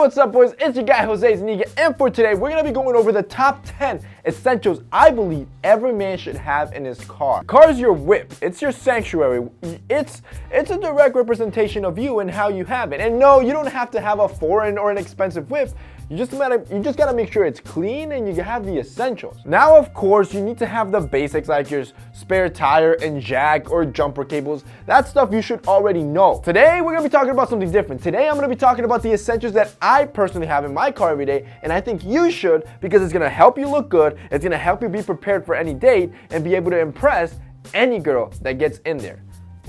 what's up, boys? It's your guy Jose Zuniga, and for today we're gonna be going over the top 10 essentials I believe every man should have in his car. Car is your whip, it's your sanctuary, it's a direct representation of you and how you have it. And no, you don't have to have a foreign or an expensive whip. You just gotta make sure it's clean and you have the essentials. Now, of course, you need to have the basics like your spare tire and jack or jumper cables. That stuff you should already know. Today, we're gonna be talking about something different. Today, I'm gonna be talking about the essentials that I personally have in my car every day, and I think you should, because it's gonna help you look good, it's gonna help you be prepared for any date, and be able to impress any girl that gets in there,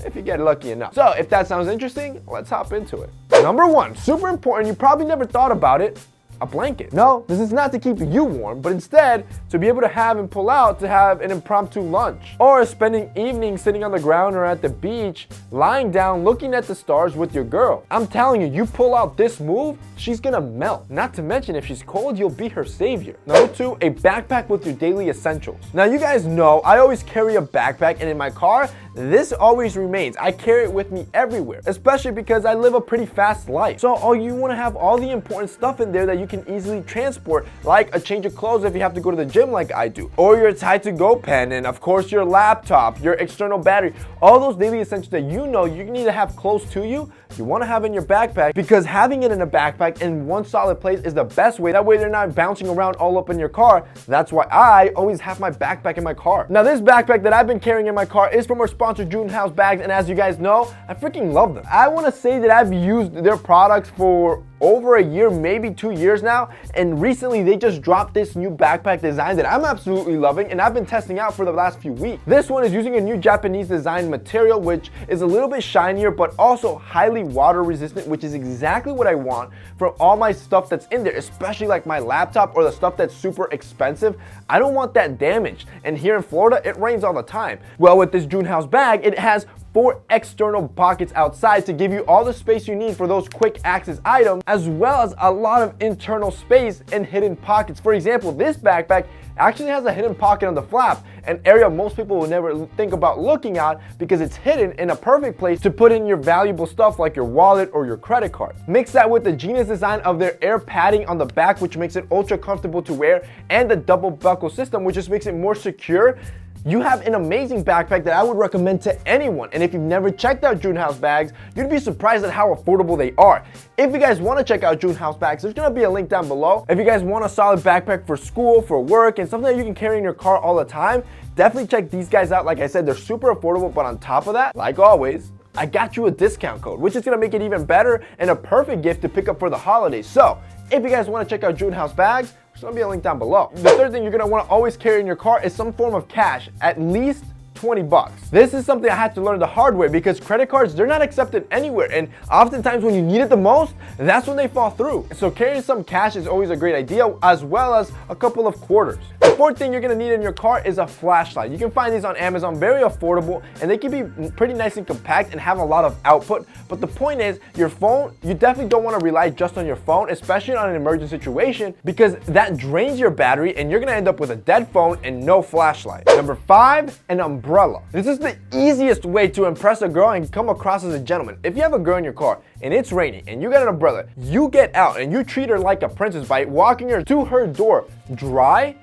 if you get lucky enough. So if that sounds interesting, let's hop into it. Number one, super important, you probably never thought about it, a blanket. No, this is not to keep you warm, but instead to be able to have and pull out to have an impromptu lunch, or spending evenings sitting on the ground or at the beach, lying down looking at the stars with your girl. I'm telling you, you pull out this move, she's gonna melt. Not to mention, if she's cold, you'll be her savior. Number two, a backpack with your daily essentials. Now, you guys know I always carry a backpack, and in my car, this always remains. I carry it with me everywhere, especially because I live a pretty fast life. So you want to have all the important stuff in there that you can easily transport, like a change of clothes if you have to go to the gym like I do, or your Tide2Go pen, and of course your laptop, your external battery, all those daily essentials that you know you need to have close to you, you want to have in your backpack, because having it in a backpack in one solid place is the best way. That way they're not bouncing around all up in your car. That's why I always have my backpack in my car. Now, this backpack that I've been carrying in my car is from our sponsor June House Bags, and as you guys know, I freaking love them. I want to say that I've used their products for over a year, maybe 2 years now, and recently they just dropped this new backpack design that I'm absolutely loving, and I've been testing out for the last few weeks. This one is using a new Japanese design material, which is a little bit shinier but also highly water resistant, which is exactly what I want for all my stuff that's in there, especially like my laptop or the stuff that's super expensive. I don't want that damaged, and here in Florida it rains all the time. Well, with this June House bag, it has 4 external pockets outside to give you all the space you need for those quick access items, as well as a lot of internal space and hidden pockets. For example, this backpack actually has a hidden pocket on the flap, an area most people will never think about looking at because it's hidden in a perfect place to put in your valuable stuff like your wallet or your credit card. Mix that with the genius design of their air padding on the back, which makes it ultra comfortable to wear, and the double buckle system, which just makes it more secure. You have an amazing backpack that I would recommend to anyone. And if you've never checked out June House Bags, you'd be surprised at how affordable they are. If you guys want to check out June House Bags, there's going to be a link down below. If you guys want a solid backpack for school, for work, and something that you can carry in your car all the time, definitely check these guys out. Like I said, they're super affordable, but on top of that, like always, I got you a discount code, which is going to make it even better and a perfect gift to pick up for the holidays. So if you guys want to check out June House Bags, there's going to be a link down below. The third thing you're going to want to always carry in your car is some form of cash, at least 20 bucks. This is something I had to learn the hard way because credit cards, they're not accepted anywhere, and oftentimes when you need it the most, that's when they fall through. So carrying some cash is always a great idea, as well as a couple of quarters. The fourth thing you're gonna need in your car is a flashlight. You can find these on Amazon, very affordable, and they can be pretty nice and compact and have a lot of output. But the point is, your phone, you definitely don't want to rely just on your phone, especially on an emergency situation, because that drains your battery and you're gonna end up with a dead phone and no flashlight. Number 5, an umbrella. This is the easiest way to impress a girl and come across as a gentleman. If you have a girl in your car and it's raining and you got an umbrella, you get out and you treat her like a princess by walking her to her door dry.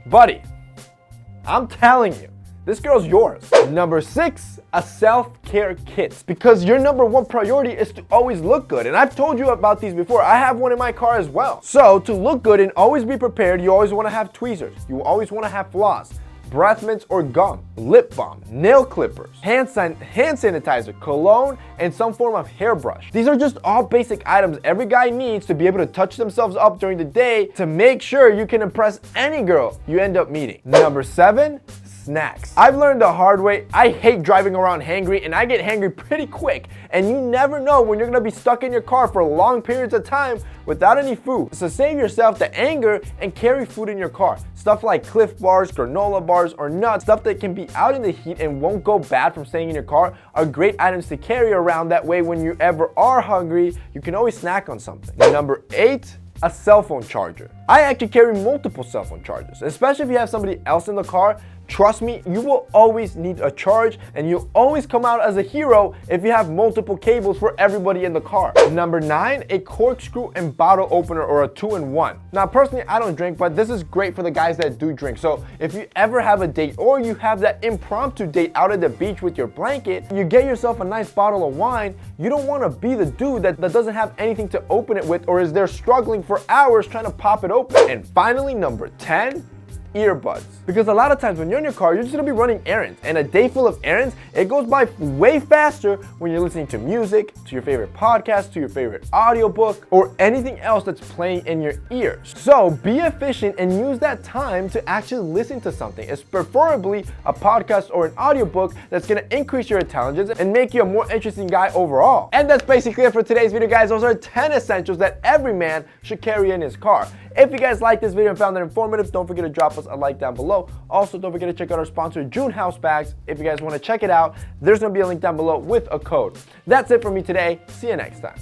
Buddy, I'm telling you, this girl's yours. Number 6, a self-care kit, because your number one priority is to always look good. And I've told you about these before. I have one in my car as well. So to look good and always be prepared, you always want to have tweezers. You always want to have floss, breath mints or gum, lip balm, nail clippers, hand sanitizer, cologne, and some form of hairbrush. These are just all basic items every guy needs to be able to touch themselves up during the day to make sure you can impress any girl you end up meeting. Number 7, snacks. I've learned the hard way. I hate driving around hangry, and I get hangry pretty quick, and you never know when you're gonna be stuck in your car for long periods of time without any food. So save yourself the anger and carry food in your car. Stuff like Cliff Bars, granola bars, or nuts, stuff that can be out in the heat and won't go bad from staying in your car, are great items to carry around. That way when you ever are hungry, you can always snack on something. Number 8, a cell phone charger. I actually carry multiple cell phone chargers, especially if you have somebody else in the car. Trust me, you will always need a charge, and you'll always come out as a hero if you have multiple cables for everybody in the car. Number 9, a corkscrew and bottle opener, or a 2-in-1. Now personally, I don't drink, but this is great for the guys that do drink. So if you ever have a date, or you have that impromptu date out at the beach with your blanket, you get yourself a nice bottle of wine, you don't want to be the dude that doesn't have anything to open it with, or is there struggling for hours trying to pop it open. And finally, number 10, earbuds. Because a lot of times when you're in your car, you're just gonna be running errands, and a day full of errands, it goes by way faster when you're listening to music, to your favorite podcast, to your favorite audiobook, or anything else that's playing in your ears. So be efficient and use that time to actually listen to something. It's preferably a podcast or an audiobook that's gonna increase your intelligence and make you a more interesting guy overall. And that's basically it for today's video, guys. Those are 10 essentials that every man should carry in his car. If you guys liked this video and found it informative, don't forget to drop us a like down below. Also, don't forget to check out our sponsor, June House Bags. If you guys want to check it out, there's going to be a link down below with a code. That's it for me today. See you next time.